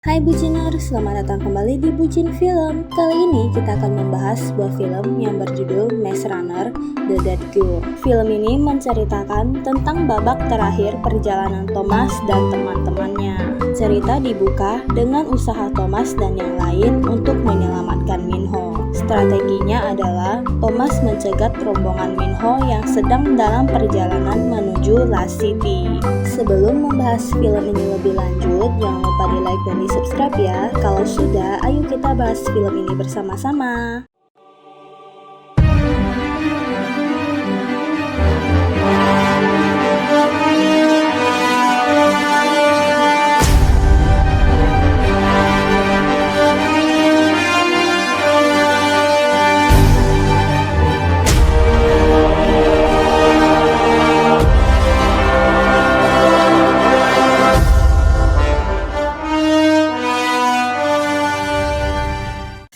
Hai Buciners, selamat datang kembali di Bucin Film. Kali ini kita akan membahas sebuah film yang berjudul Maze Runner: The Dead Cure. Film ini menceritakan tentang babak terakhir perjalanan Thomas dan teman-temannya. Cerita dibuka dengan usaha Thomas dan yang lain untuk menyelamatkan Minho. Strateginya adalah Thomas mencegat rombongan Minho yang sedang dalam perjalanan menuju Lost City. Sebelum membahas film ini lebih lanjut, jangan lupa di like dan di subscribe ya. Kalau sudah, ayo kita bahas film ini bersama-sama.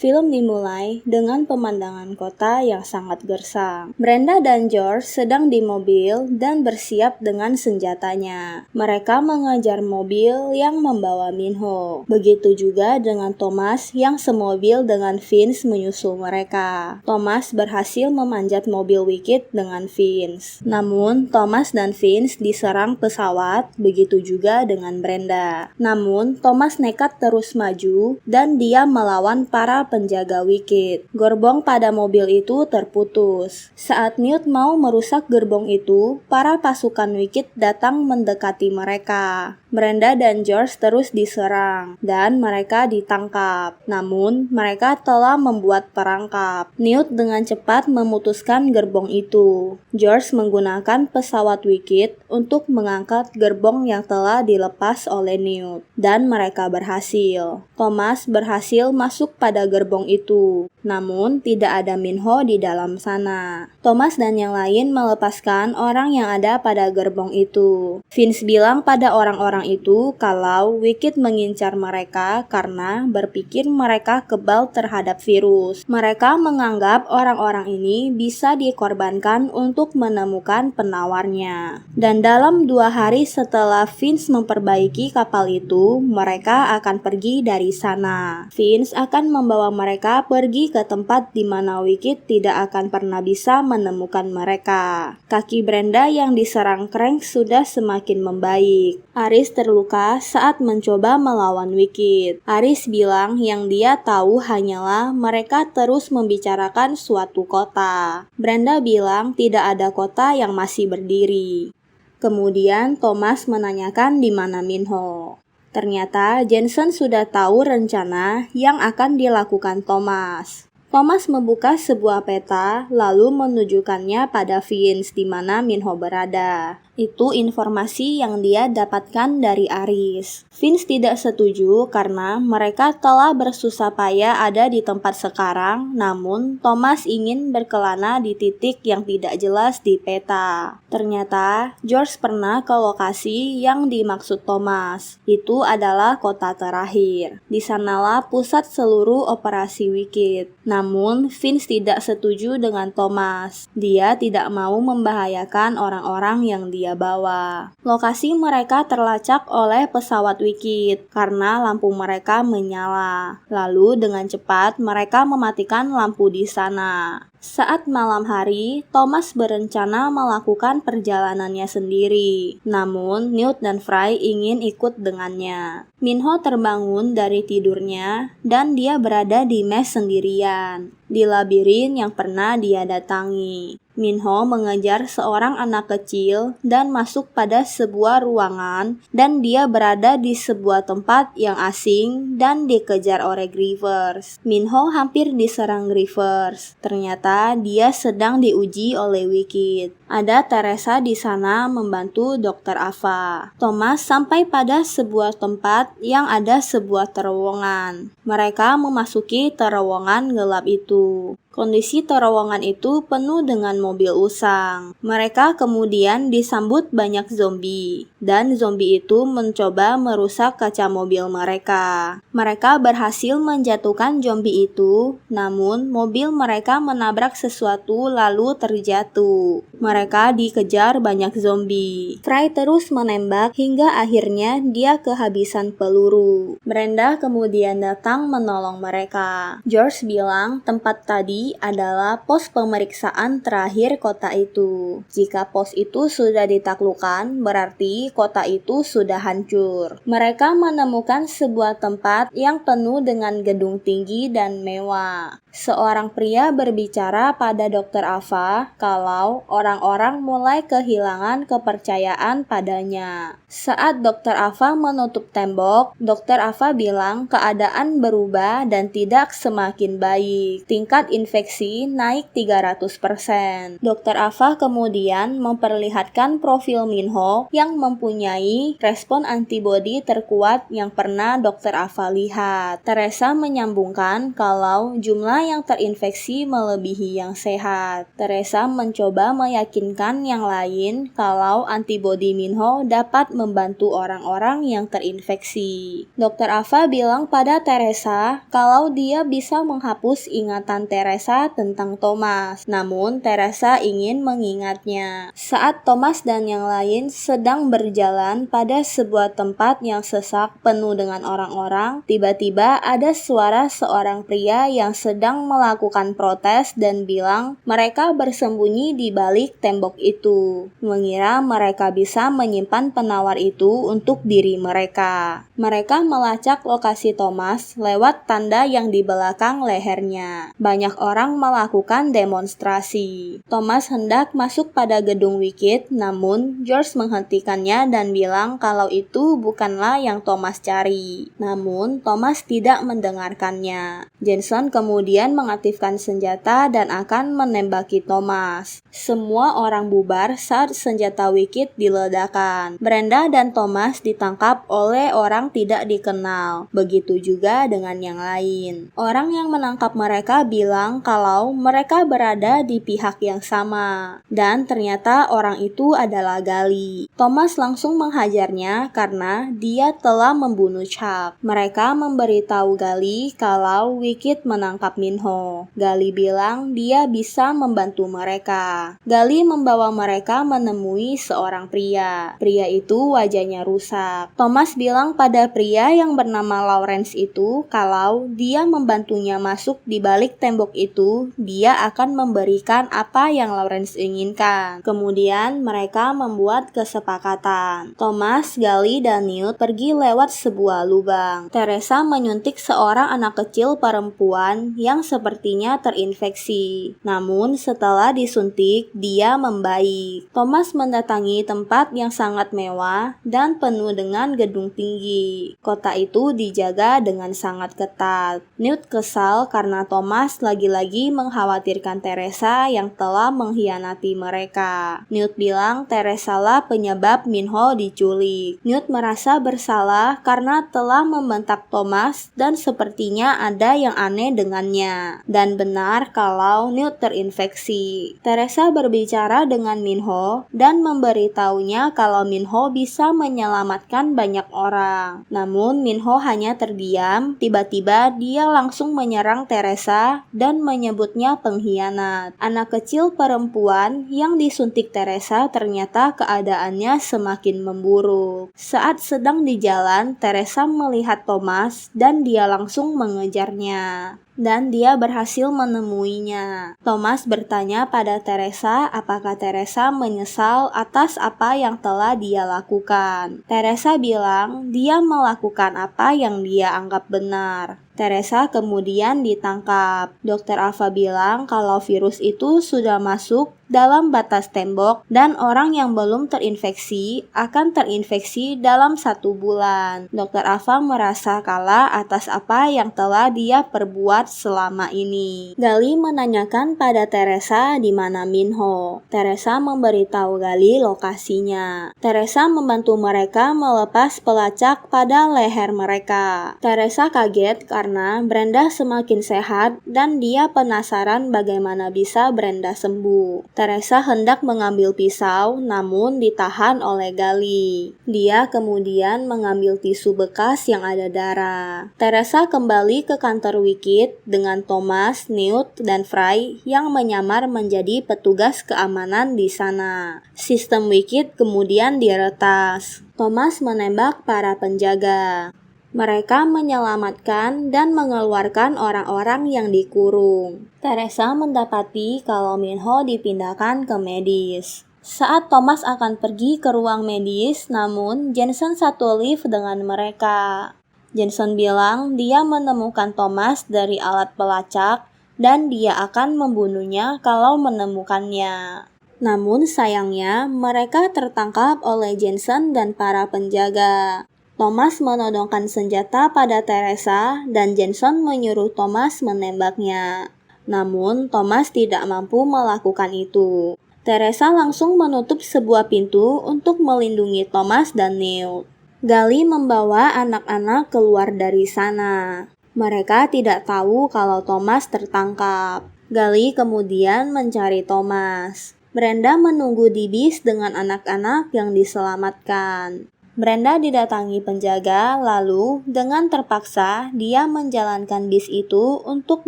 Film dimulai dengan pemandangan kota yang sangat gersang. Brenda dan George sedang di mobil dan bersiap dengan senjatanya. Mereka mengejar mobil yang membawa Minho. Begitu juga dengan Thomas yang semobil dengan Vince menyusul mereka. Thomas berhasil memanjat mobil Wicked dengan Vince. Namun, Thomas dan Vince diserang pesawat, begitu juga dengan Brenda. Namun, Thomas nekat terus maju dan dia melawan para penjaga Wicked. Gerbong pada mobil itu terputus. Saat Newt mau merusak gerbong itu, para pasukan Wicked datang mendekati mereka. Brenda dan George terus diserang, dan mereka ditangkap. Namun, mereka telah membuat perangkap. Newt dengan cepat memutuskan gerbong itu. George menggunakan pesawat Wicked untuk mengangkat gerbong yang telah dilepas oleh Newt, dan mereka berhasil. Thomas berhasil masuk pada gerbong itu, namun tidak ada Minho di dalam sana. Thomas dan yang lain melepaskan orang yang ada pada gerbong itu. Vince bilang pada orang-orang itu kalau Wicked mengincar mereka karena berpikir mereka kebal terhadap virus. Mereka menganggap orang-orang ini bisa dikorbankan untuk menemukan penawarnya. Dan dalam 2 hari setelah Vince memperbaiki kapal itu, mereka akan pergi dari sana. Vince akan membawa mereka pergi ke tempat di mana Wicked tidak akan pernah bisa menemukan mereka. Kaki Brenda yang diserang Crank sudah semakin membaik. Aris terluka saat mencoba melawan Wicked. Aris bilang yang dia tahu hanyalah mereka terus membicarakan suatu kota. Brenda bilang tidak ada kota yang masih berdiri. Kemudian Thomas menanyakan di mana Minho. Ternyata Jensen sudah tahu rencana yang akan dilakukan Thomas. Thomas membuka sebuah peta lalu menunjukkannya pada Vince di mana Minho berada. Itu informasi yang dia dapatkan dari Aris. Vince tidak setuju karena mereka telah bersusah payah ada di tempat sekarang, namun Thomas ingin berkelana di titik yang tidak jelas di peta. Ternyata George pernah ke lokasi yang dimaksud Thomas. Itu adalah kota terakhir. Di sanalah pusat seluruh operasi Wicked. Namun Vince tidak setuju dengan Thomas. Dia tidak mau membahayakan orang-orang yang dia bawa. Lokasi mereka terlacak oleh pesawat Wicked karena lampu mereka menyala. Lalu dengan cepat mereka mematikan lampu di sana. Saat malam hari, Thomas berencana melakukan perjalanannya sendiri. Namun, Newt dan Fry ingin ikut dengannya. Minho terbangun dari tidurnya dan dia berada di mes sendirian di labirin yang pernah dia datangi. Minho mengejar seorang anak kecil dan masuk pada sebuah ruangan dan dia berada di sebuah tempat yang asing dan dikejar oleh Grievers. Minho hampir diserang Grievers. Ternyata dia sedang diuji oleh Wicked. Ada Teresa di sana membantu Dr. Ava. Thomas sampai pada sebuah tempat yang ada sebuah terowongan. Mereka memasuki terowongan gelap itu. Kondisi terowongan itu penuh dengan mobil usang. Mereka kemudian disambut banyak zombie, dan zombie itu mencoba merusak kaca mobil mereka. Mereka berhasil menjatuhkan zombie itu, namun mobil mereka menabrak sesuatu lalu terjatuh. Mereka dikejar banyak zombie. Fry terus menembak hingga akhirnya dia kehabisan peluru. Brenda kemudian datang menolong mereka. George bilang tempat tadi adalah pos pemeriksaan terakhir kota itu. Jika pos itu sudah ditaklukkan, berarti kota itu sudah hancur. Mereka menemukan sebuah tempat yang penuh dengan gedung tinggi dan mewah. Seorang pria berbicara pada Dr. Ava kalau orang-orang mulai kehilangan kepercayaan padanya. Saat Dr. Ava menutup tembok, Dr. Ava bilang keadaan berubah dan tidak semakin baik. Tingkat infeksi naik 300%. Dr. Ava kemudian memperlihatkan profil Minho yang mempunyai respon antibodi terkuat yang pernah Dr. Ava lihat. Teresa menyambungkan kalau jumlah yang terinfeksi melebihi yang sehat. Teresa mencoba meyakinkan yang lain kalau antibodi Minho dapat membantu orang-orang yang terinfeksi. Dr. Ava bilang pada Teresa kalau dia bisa menghapus ingatan Teresa tentang Thomas. Namun Teresa ingin mengingatnya. Saat Thomas dan yang lain sedang berjalan pada sebuah tempat yang sesak penuh dengan orang-orang, tiba-tiba ada suara seorang pria yang sedang melakukan protes dan bilang mereka bersembunyi di balik tembok itu, mengira mereka bisa menyimpan penawar itu untuk diri mereka. Mereka melacak lokasi Thomas lewat tanda yang di belakang lehernya. Banyak orang melakukan demonstrasi. Thomas hendak masuk pada gedung Wicked, namun George menghentikannya dan bilang kalau itu bukanlah yang Thomas cari. Namun Thomas tidak mendengarkannya. Jensen kemudian mengaktifkan senjata dan akan menembaki Thomas. Semua orang bubar saat senjata Wicked diledakkan. Brenda dan Thomas ditangkap oleh orang tidak dikenal. Begitu juga dengan yang lain. Orang yang menangkap mereka bilang kalau mereka berada di pihak yang sama. Dan ternyata orang itu adalah Gali. Thomas langsung menghajarnya karena dia telah membunuh Chuck. Mereka memberitahu Gali kalau Wicked menangkap Minho. Gali bilang dia bisa membantu mereka. Gali membawa mereka menemui seorang pria. Pria itu wajahnya rusak. Thomas bilang pada pria yang bernama Lawrence itu kalau dia membantunya masuk di balik tembok itu, dia akan memberikan apa yang Lawrence inginkan. Kemudian mereka membuat kesepakatan. Thomas, Gali, dan Newt pergi lewat sebuah lubang. Teresa menyuntik seorang anak kecil perempuan yang sepertinya terinfeksi. Namun setelah disuntik, dia membaik. Thomas mendatangi tempat yang sangat mewah dan penuh dengan gedung tinggi. Kota itu dijaga dengan sangat ketat. Newt kesal karena Thomas lagi-lagi mengkhawatirkan Teresa yang telah mengkhianati mereka. Newt bilang Teresa lah penyebab Minho diculik. Newt merasa bersalah karena telah membentak Thomas dan sepertinya ada yang aneh dengannya. Dan benar kalau Newt terinfeksi. Teresa berbicara dengan Minho dan memberitahunya kalau Minho bisa menyelamatkan banyak orang. Namun Minho hanya terdiam. Tiba-tiba dia langsung menyerang Teresa dan menyebutnya pengkhianat. Anak kecil perempuan yang disuntik Teresa ternyata keadaannya semakin memburuk. Saat sedang di jalan, Teresa melihat Thomas dan dia langsung mengejarnya. Dan dia berhasil menemuinya. Thomas bertanya pada Teresa apakah Teresa menyesal atas apa yang telah dia lakukan. Teresa bilang dia melakukan apa yang dia anggap benar. Teresa kemudian ditangkap. Dr. Ava bilang kalau virus itu sudah masuk dalam batas tembok dan orang yang belum terinfeksi akan terinfeksi dalam 1 bulan. Dr. Ava merasa kalah atas apa yang telah dia perbuat selama ini. Gali menanyakan pada Teresa di mana Minho. Teresa memberitahu Gali lokasinya. Teresa membantu mereka melepas pelacak pada leher mereka. Teresa kaget karena Brenda semakin sehat dan dia penasaran bagaimana bisa Brenda sembuh. Teresa hendak mengambil pisau, namun ditahan oleh Gali. Dia kemudian mengambil tisu bekas yang ada darah. Teresa kembali ke kantor Wicked dengan Thomas, Newt, dan Fry yang menyamar menjadi petugas keamanan di sana. Sistem Wicked kemudian diretas. Thomas menembak para penjaga. Mereka menyelamatkan dan mengeluarkan orang-orang yang dikurung. Teresa mendapati kalau Minho dipindahkan ke medis. Saat Thomas akan pergi ke ruang medis, namun Jensen satu lift dengan mereka. Jensen bilang dia menemukan Thomas dari alat pelacak dan dia akan membunuhnya kalau menemukannya. Namun sayangnya, mereka tertangkap oleh Jensen dan para penjaga. Thomas menodongkan senjata pada Teresa dan Jensen menyuruh Thomas menembaknya. Namun, Thomas tidak mampu melakukan itu. Teresa langsung menutup sebuah pintu untuk melindungi Thomas dan Newt. Gali membawa anak-anak keluar dari sana. Mereka tidak tahu kalau Thomas tertangkap. Gali kemudian mencari Thomas. Brenda menunggu di bis dengan anak-anak yang diselamatkan. Brenda didatangi penjaga, lalu dengan terpaksa dia menjalankan bis itu untuk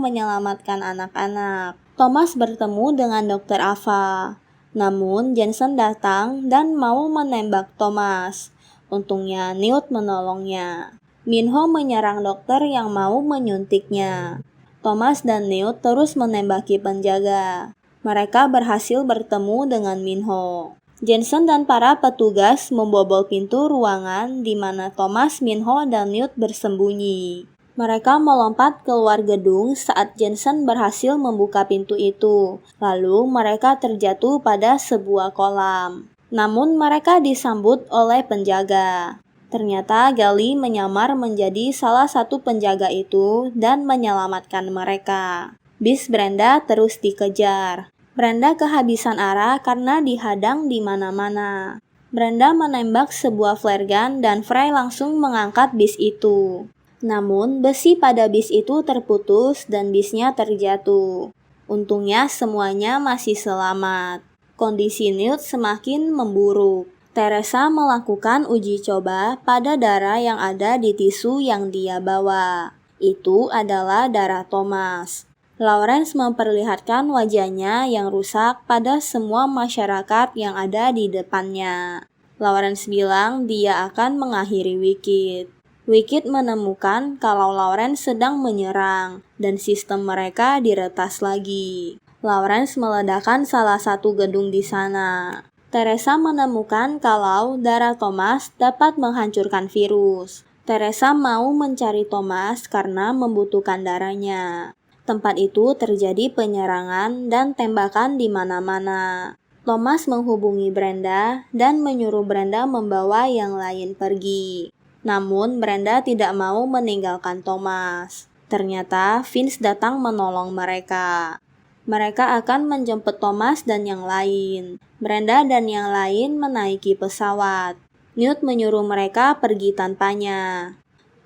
menyelamatkan anak-anak. Thomas bertemu dengan Dr. Ava. Namun Jensen datang dan mau menembak Thomas. Untungnya Newt menolongnya. Minho menyerang dokter yang mau menyuntiknya. Thomas dan Newt terus menembaki penjaga. Mereka berhasil bertemu dengan Minho. Jensen dan para petugas membobol pintu ruangan di mana Thomas, Minho, dan Newt bersembunyi. Mereka melompat keluar gedung saat Jensen berhasil membuka pintu itu. Lalu mereka terjatuh pada sebuah kolam. Namun mereka disambut oleh penjaga. Ternyata Gali menyamar menjadi salah satu penjaga itu dan menyelamatkan mereka. Bis Brenda terus dikejar. Brenda kehabisan arah karena dihadang di mana-mana. Brenda menembak sebuah flare gun dan Fry langsung mengangkat bis itu. Namun, besi pada bis itu terputus dan bisnya terjatuh. Untungnya semuanya masih selamat. Kondisi Newt semakin memburuk. Teresa melakukan uji coba pada darah yang ada di tisu yang dia bawa. Itu adalah darah Thomas. Lawrence memperlihatkan wajahnya yang rusak pada semua masyarakat yang ada di depannya. Lawrence bilang dia akan mengakhiri Wicked. Wicked menemukan kalau Lawrence sedang menyerang dan sistem mereka diretas lagi. Lawrence meledakkan salah satu gedung di sana. Teresa menemukan kalau darah Thomas dapat menghancurkan virus. Teresa mau mencari Thomas karena membutuhkan darahnya. Tempat itu terjadi penyerangan dan tembakan di mana-mana. Thomas menghubungi Brenda dan menyuruh Brenda membawa yang lain pergi. Namun Brenda tidak mau meninggalkan Thomas. Ternyata Vince datang menolong mereka. Mereka akan menjemput Thomas dan yang lain. Brenda dan yang lain menaiki pesawat. Newt menyuruh mereka pergi tanpanya.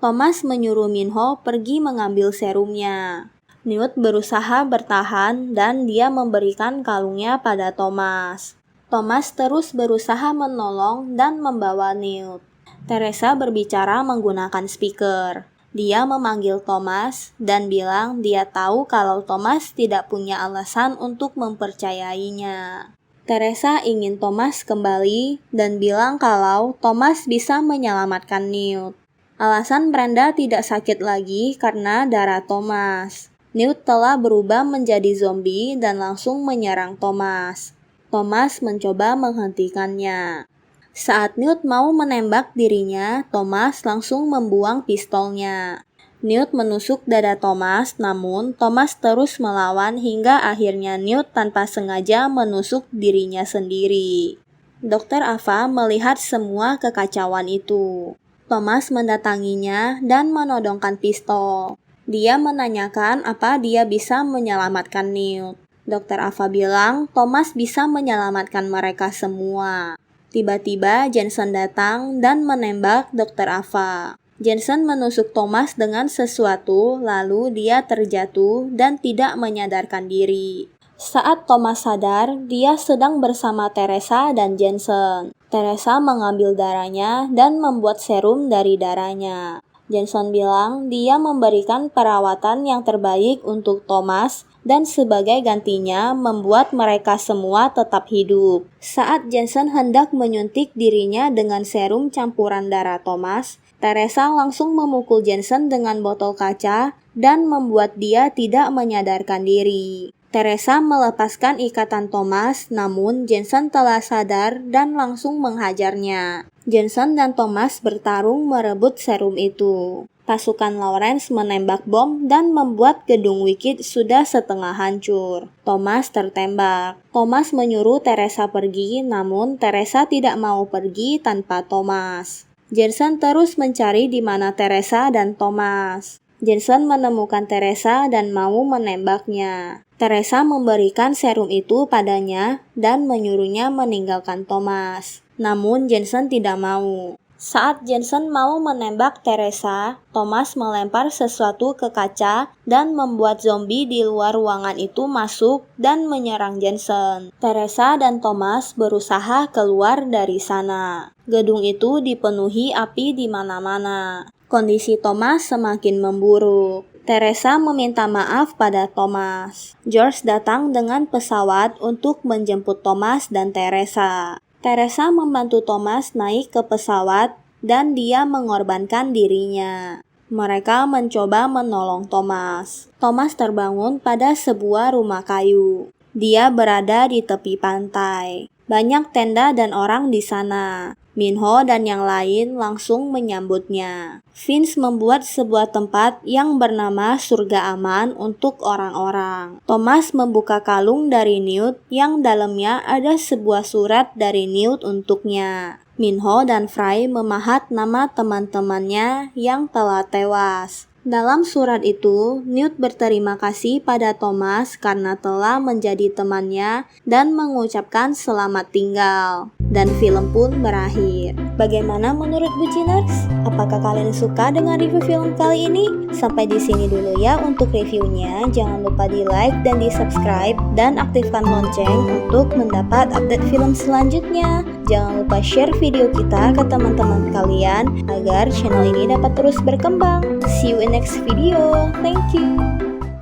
Thomas menyuruh Minho pergi mengambil serumnya. Newt berusaha bertahan dan dia memberikan kalungnya pada Thomas. Thomas terus berusaha menolong dan membawa Newt. Teresa berbicara menggunakan speaker. Dia memanggil Thomas dan bilang dia tahu kalau Thomas tidak punya alasan untuk mempercayainya. Teresa ingin Thomas kembali dan bilang kalau Thomas bisa menyelamatkan Newt. Alasan Brenda tidak sakit lagi karena darah Thomas. Newt telah berubah menjadi zombie dan langsung menyerang Thomas. Thomas mencoba menghentikannya. Saat Newt mau menembak dirinya, Thomas langsung membuang pistolnya. Newt menusuk dada Thomas, namun Thomas terus melawan hingga akhirnya Newt tanpa sengaja menusuk dirinya sendiri. Dr. Ava melihat semua kekacauan itu. Thomas mendatanginya dan menodongkan pistol. Dia menanyakan apa dia bisa menyelamatkan Newt. Dr. Ava bilang Thomas bisa menyelamatkan mereka semua. Tiba-tiba Jensen datang dan menembak Dr. Ava. Jensen menusuk Thomas dengan sesuatu, lalu dia terjatuh dan tidak menyadarkan diri. Saat Thomas sadar, dia sedang bersama Teresa dan Jensen. Teresa mengambil darahnya dan membuat serum dari darahnya. Jensen bilang dia memberikan perawatan yang terbaik untuk Thomas dan sebagai gantinya membuat mereka semua tetap hidup. Saat Jensen hendak menyuntik dirinya dengan serum campuran darah Thomas, Teresa langsung memukul Jensen dengan botol kaca dan membuat dia tidak menyadarkan diri. Teresa melepaskan ikatan Thomas, namun Jensen telah sadar dan langsung menghajarnya. Jensen dan Thomas bertarung merebut serum itu. Pasukan Lawrence menembak bom dan membuat gedung Wicked sudah setengah hancur. Thomas tertembak. Thomas menyuruh Teresa pergi, namun Teresa tidak mau pergi tanpa Thomas. Jensen terus mencari di mana Teresa dan Thomas. Jensen menemukan Teresa dan mau menembaknya. Teresa memberikan serum itu padanya dan menyuruhnya meninggalkan Thomas. Namun Jensen tidak mau. Saat Jensen mau menembak Teresa, Thomas melempar sesuatu ke kaca dan membuat zombie di luar ruangan itu masuk dan menyerang Jensen. Teresa dan Thomas berusaha keluar dari sana. Gedung itu dipenuhi api di mana-mana. Kondisi Thomas semakin memburuk. Teresa meminta maaf pada Thomas. George datang dengan pesawat untuk menjemput Thomas dan Teresa. Teresa membantu Thomas naik ke pesawat dan dia mengorbankan dirinya. Mereka mencoba menolong Thomas. Thomas terbangun pada sebuah rumah kayu. Dia berada di tepi pantai. Banyak tenda dan orang di sana. Minho dan yang lain langsung menyambutnya. Vince membuat sebuah tempat yang bernama Surga Aman untuk orang-orang. Thomas membuka kalung dari Newt yang dalamnya ada sebuah surat dari Newt untuknya. Minho dan Fry memahat nama teman-temannya yang telah tewas. Dalam surat itu, Newt berterima kasih pada Thomas karena telah menjadi temannya dan mengucapkan selamat tinggal. Dan film pun berakhir. Bagaimana menurut Buciners? Apakah kalian suka dengan review film kali ini? Sampai di sini dulu ya untuk reviewnya. Jangan lupa di like dan di subscribe dan aktifkan lonceng untuk mendapat update film selanjutnya. Jangan lupa share video kita ke teman-teman kalian agar channel ini dapat terus berkembang. See you in next video. Thank you.